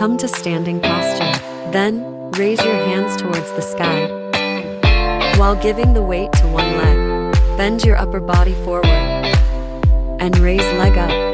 Come to standing posture. Then, raise your hands towards the sky. While giving the weight to one leg, bend your upper body forward and raise leg up.